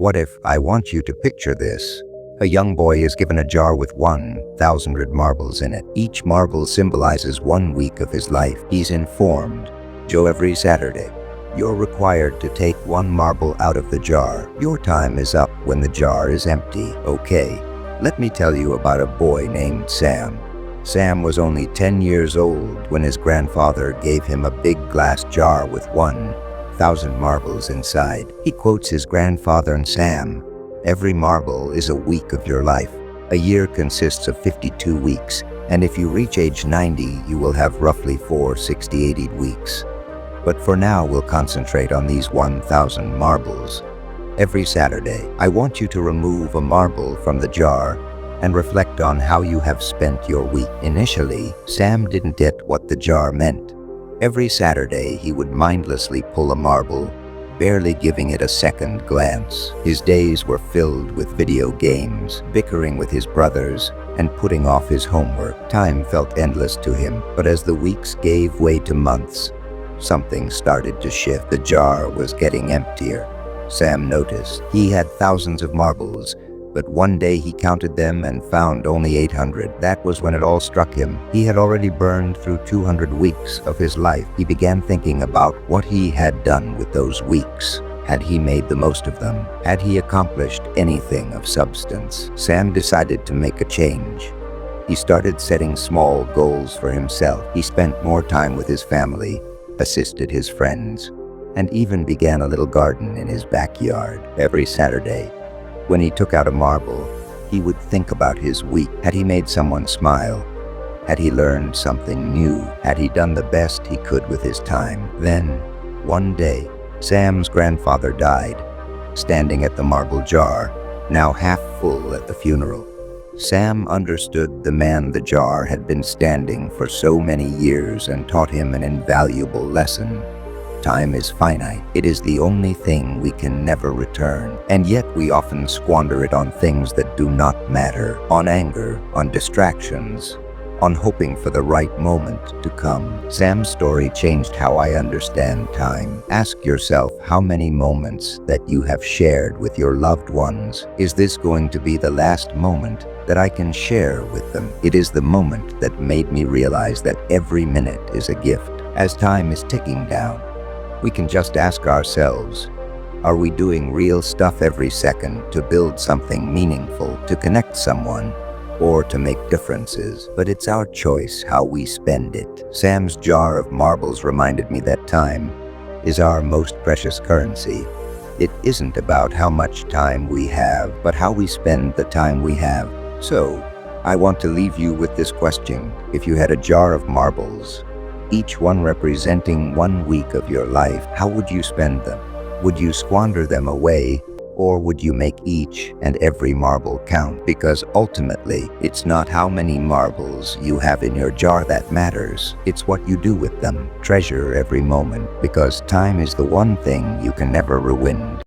What if I want you to picture this? A young boy is given a jar with 1,000 marbles in it. Each marble symbolizes 1 week of his life. He's informed. Joe, every Saturday, you're required to take 1 marble out of the jar. Your time is up when the jar is empty. Okay, let me tell you about a boy named Sam. Sam was only 10 years old when his grandfather gave him a big glass jar with 1,000 marbles inside. He quotes his grandfather and Sam, "Every marble is a week of your life. A year consists of 52 weeks, and if you reach age 90, you will have roughly 460 weeks. But for now, we'll concentrate on these 1,000 marbles. Every Saturday, I want you to remove a marble from the jar and reflect on how you have spent your week." Initially, Sam didn't get what the jar meant. Every Saturday, he would mindlessly pull a marble, barely giving it a second glance. His days were filled with video games, bickering with his brothers, and putting off his homework. Time felt endless to him, but as the weeks gave way to months, something started to shift. The jar was getting emptier. Sam noticed he had thousands of marbles, but one day he counted them and found only 800. That was when it all struck him. He had already burned through 200 weeks of his life. He began thinking about what he had done with those weeks. Had he made the most of them? Had he accomplished anything of substance? Sam decided to make a change. He started setting small goals for himself. He spent more time with his family, assisted his friends, and even began a little garden in his backyard. Every Saturday, when he took out a marble, he would think about his week. Had he made someone smile? Had he learned something new? Had he done the best he could with his time? Then, one day, Sam's grandfather died, standing at the marble jar, now half full at the funeral. Sam understood the man the jar had been standing for so many years and taught him an invaluable lesson. Time is finite. It is the only thing we can never return. And yet we often squander it on things that do not matter, on anger, on distractions, on hoping for the right moment to come. Sam's story changed how I understand time. Ask yourself how many moments that you have shared with your loved ones. Is this going to be the last moment that I can share with them? It is the moment that made me realize that every minute is a gift. As time is ticking down, we can just ask ourselves, are we doing real stuff every second to build something meaningful, to connect someone, or to make differences? But it's our choice how we spend it. Sam's jar of marbles reminded me that time is our most precious currency. It isn't about how much time we have, but how we spend the time we have. So, I want to leave you with this question. If you had a jar of marbles, each one representing 1 week of your life, how would you spend them? Would you squander them away, or would you make each and every marble count? Because ultimately, it's not how many marbles you have in your jar that matters. It's what you do with them. Treasure every moment, because time is the one thing you can never ruin.